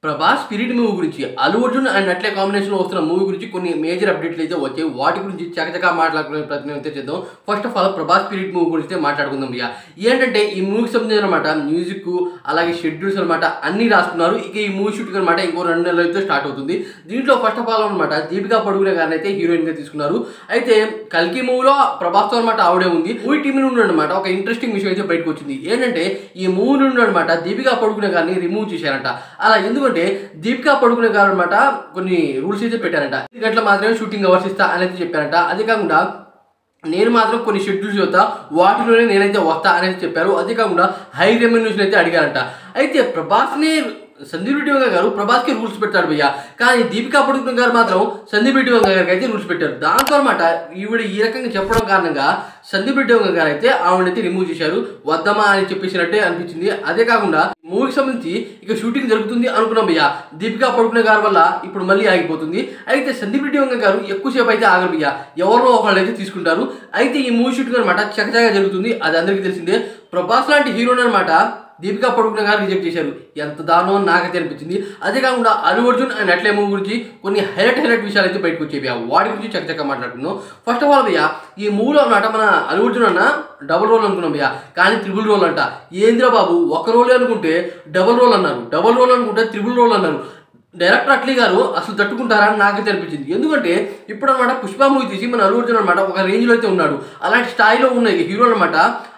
Prabhas spirit movie గురించి Allu Arjun and అట్లే కాంబినేషన్లో వస్తున్న మూవీ గురించి కొన్ని మేజర్ అప్డేట్లు అయితే వచ్చాయి. వాటి గురించి చకచకా మాట్లాడుకునే ప్రయత్నం అయితే చేద్దాం. First of all Prabhas spirit movie గురించి మాట్లాడుకుందాం. భయ్యా ఏంటంటే ఈ మూవీకి సంబంధించిన అనమాట మ్యూజిక్ అలాగే షెడ్యూల్స్ అనమాట అన్ని రాసుకున్నారు. ఇక ఈ మూవీ షూటింగ్ అనమాట ఇంకో 2 నెలలు అయితే స్టార్ట్ అవుతుంది. దీంట్లో ఫస్ట్ ఆఫ్ ఆల్ అనమాట దీపికా పడుకునే గారిని అయితే హీరోయిన్గా తీసుకున్నారు. అయితే కల్కి మూవీలో ప్రభాస్తో అనమాట ఆవిడే ఉంది. మూవీ టీం నుండి అనమాట ఒక ఇంట్రెస్టింగ్ విషయం అయితే బయటకు వచ్చింది. ఏంటంటే ఈ మూవీ నుండి అనమాట దీపికా పడుకునే గారిని రిమూవ్ చేశారంట. అలా ఎందుకంటే దీపికా పడుకునే గారు అనమాట కొన్ని రూల్స్ అయితే పెట్టారంట. 10 గంటల మాత్రమే షూటింగ్ అవర్స్ ఇస్తా అని అయితే చెప్పారంట. అదే కాకుండా నేను మాత్రం కొన్ని షెడ్యూల్స్ చెప్తా వాటిలోనే నేనైతే వస్తా అనేది చెప్పారు. అదే కాకుండా హై రెమ్యునరేషన్ అయితే అడిగారంట. అయితే ప్రభాస్ని సందీప్ రెడ్డి వంగ గారు ప్రభాస్కి రూల్స్ పెట్టాడు భయ్యా. కానీ దీపికా పడుకునే గారు మాత్రం సందీప్ రెడ్డి వంగ గారికి అయితే రూల్స్ పెట్టారు. దాంతో అనమాట ఈవిడ ఈ రకంగా చెప్పడం కారణంగా సందీప్ రెడ్డి వంగ గారు అయితే ఆవిడైతే రిమూవ్ చేశారు. వద్దమా అని చెప్పేసినట్టే అనిపించింది. అదే కాకుండా మూవీకి సంబంధించి ఇక షూటింగ్ జరుగుతుంది అనుకున్నాం భయ్యా. దీపికా పడుకునే గారి వల్ల ఇప్పుడు మళ్ళీ ఆగిపోతుంది. అయితే సందీప్ రెడ్డి వంగ గారు ఎక్కువసేపు అయితే ఆగరు భయ్యా. ఎవరినో ఒకళ్ళు అయితే తీసుకుంటారు. అయితే ఈ మూవీ షూటింగ్ అనమాట చకచకా జరుగుతుంది. అది అందరికీ తెలిసిందే. ప్రభాస్ లాంటి హీరోని అనమాట దీపికా పడుకునే గారు రిజెక్ట్ చేశారు. ఎంత దారుణం నాకైతే అనిపించింది. అదే కాకుండా అల్లు అర్జున్ అండ్ అట్లే మూవీ గురించి కొన్ని హైలైట్ విషయాలు అయితే బయటకు వచ్చేవి. వాటి గురించి చక్కచక్క మాట్లాడుతున్నాం. ఫస్ట్ ఆఫ్ ఆల్ భయ్యా ఈ మూవీలో అన్నమాట మన అల్లు అర్జున్ అన్న డబుల్ రోల్ అనుకున్నాం భయ్యా. కానీ త్రిబుల్ రోల్ అంట. ఏంద్రా బాబు ఒక రోలే అనుకుంటే డబుల్ రోల్ అన్నారు, డబుల్ రోల్ అనుకుంటే త్రిబుల్ రోల్ అన్నారు. డైరెక్టర్ అట్లీ గారు అసలు తట్టుకుంటారని నాకైతే అనిపించింది. ఎందుకంటే ఇప్పుడు అనమాట పుష్ప మూవీ తీసి మన అల్లు అర్జున్ అనమాట ఒక రేంజ్లో అయితే ఉన్నాడు. అలాంటి స్థాయిలో ఉన్న హీరో అనమాట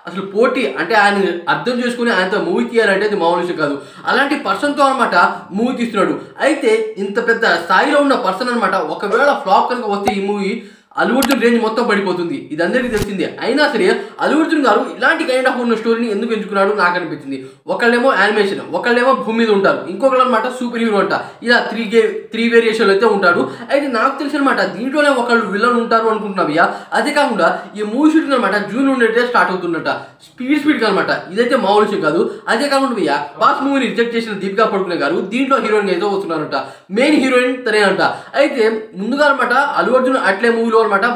అసలు పోటీ అంటే ఆయన అర్థం చేసుకుని ఆయనతో మూవీ తీయాలంటే అది మామూలు విషయం కాదు. అలాంటి పర్సన్తో అనమాట మూవీ తీస్తున్నాడు. అయితే ఇంత పెద్ద స్థాయిలో ఉన్న పర్సన్ అనమాట ఒకవేళ ఫ్లాప్ కనుక వస్తే ఈ మూవీ అల్లు అర్జున్ రేంజ్ మొత్తం పడిపోతుంది. ఇది అందరికీ తెలిసిందే. అయినా సరే అల్లు అర్జున్ గారు ఇలాంటి కైండ్ ఆఫ్ ఉన్న స్టోరీని ఎందుకు ఎంచుకున్నాడు నాకు అనిపించింది. ఒకళ్ళేమో యానిమేషన్, ఒకళ్ళేమో భూమి మీద ఉంటారు, ఇంకొకళ్ళు అనమాట సూపర్ హీరో అంట. ఇలా 3 వేరియేషన్లు అయితే ఉంటాడు. అయితే నాకు తెలిసిన అనమాట దీంట్లోనే ఒకళ్ళు విలన్ ఉంటారు అనుకుంటున్నావయ్యా. అదే కాకుండా ఈ మూవీ షూటింగ్ అనమాట జూన్ నుండి అయితే స్టార్ట్ అవుతుందట. స్పీడ్ అనమాట. ఇదైతే మామూలు విషయం కాదు. అదే కాకుండా భయ్యా బాస్ మూవీని రిజెక్ట్ చేసిన దీపికా పడుకునే గారు దీంట్లో హీరోయిన్ అయితే వస్తున్నారంట. మెయిన్ హీరోయిన్ తనే అంట. అయితే ముందుగా అనమాట అల్లు అర్జున్ అట్లే మూవీలో అనమాట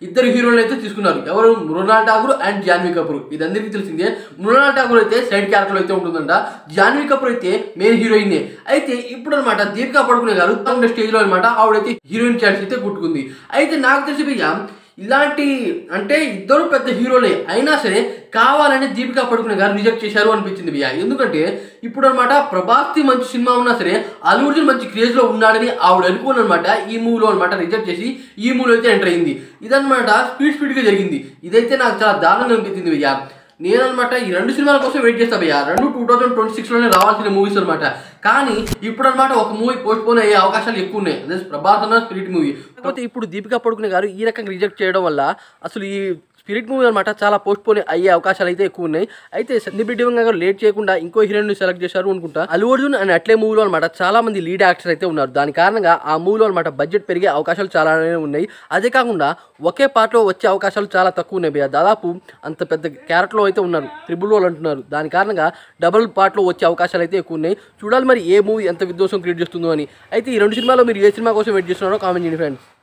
ఇద్దరు హీరోయిన్లు అయితే తీసుకున్నారు. ఎవరు? మృణాల్ ఠాకూర్ అండ్ జాన్వీ కపూర్. ఇది అందరికీ తెలిసిందే. మృణాల్ ఠాకూర్ అయితే సైడ్ క్యారెక్టర్ అయితే ఉంటుందంట. జాన్వీ కపూర్ అయితే మెయిన్ హీరోయిన్. అయితే ఇప్పుడు అనమాట దీపికా పడుకునే గారు తన స్టేజ్లో అనమాట ఆవిడైతే హీరోయిన్ ఛాన్స్ అయితే కుట్టుకుంది. అయితే నాకు తెలిసి భయ్యా ఇలాంటి అంటే ఇద్దరు పెద్ద హీరోలే అయినా సరే కావాలని దీపికా పడుకునే గారు రిజెక్ట్ చేశారు అనిపించింది భయ్యా. ఎందుకంటే ఇప్పుడు అనమాట ప్రభాస్ది మంచి సినిమా ఉన్నా సరే అల్లు అర్జున్ మంచి క్రేజ్లో ఉన్నాడని ఆవిడ అనుకోని అనమాట ఈ మూవీలో అనమాట రిజెక్ట్ చేసి ఈ మూవీలో అయితే ఎంటర్ అయింది. ఇదనమాట స్పీడ్గా జరిగింది. ఇదైతే నాకు చాలా దారుణంగా అనిపించింది భయ్యా. నేననమాట ఈ 2 సినిమాల కోసం వెయిట్ చేస్తా భయ్యా. 2026లోనే రావాల్సిన మూవీస్ అనమాట. కానీ ఇప్పుడు అనమాట ఒక మూవీ పోస్ట్ పోన్ అయ్యే అవకాశాలు ఎక్కువ ఉన్నాయి. అదే ప్రభాస్ అన్న స్పిరిట్ మూవీ. కాకపోతే ఇప్పుడు దీపికా పడుకునే గారు ఈ రకంగా రిజెక్ట్ చేయడం వల్ల అసలు ఈ స్పిరిట్ మూవీ అనమాట చాలా పోస్ట్ పోన్ అయ్యే అవకాశాలు అయితే ఎక్కువ ఉన్నాయి. అయితే సందీప్ రెడ్డి వంగ గారు లేట్ చేయకుండా ఇంకో హీరోయిన్ సెలెక్ట్ చేశారు అనుకుంటా. అల్లు అర్జున్ అండ్ అట్లే మూవీలో అనమాట చాలా మంది లీడ్ యాక్టర్స్ అయితే ఉన్నారు. దాని కారణంగా ఆ మూవీలో అనమాట బడ్జెట్ పెరిగే అవకాశాలు చాలానే ఉన్నాయి. అదే కాకుండా ఒకే పార్ట్లో వచ్చే అవకాశాలు చాలా తక్కువ ఉన్నాయి భయ్యా. దాదాపు అంత పెద్ద క్యారెక్టర్లో అయితే ఉన్నారు, ట్రిపుల్ రోల్ అంటున్నారు. దాని కారణంగా డబుల్ పార్ట్లో వచ్చే అవకాశాలు అయితే ఎక్కువ ఉన్నాయి. చూడాలి మరి ఏ మూవీ ఎంత విధ్వంసం క్రియేట్ చేస్తుందో అని. అయితే ఈ 2 సినిమాలో మీరు ఏ సినిమా కోసం వెయిట్ చేస్తున్నారో కామెంట్ చేయండి ఫ్రెండ్స్.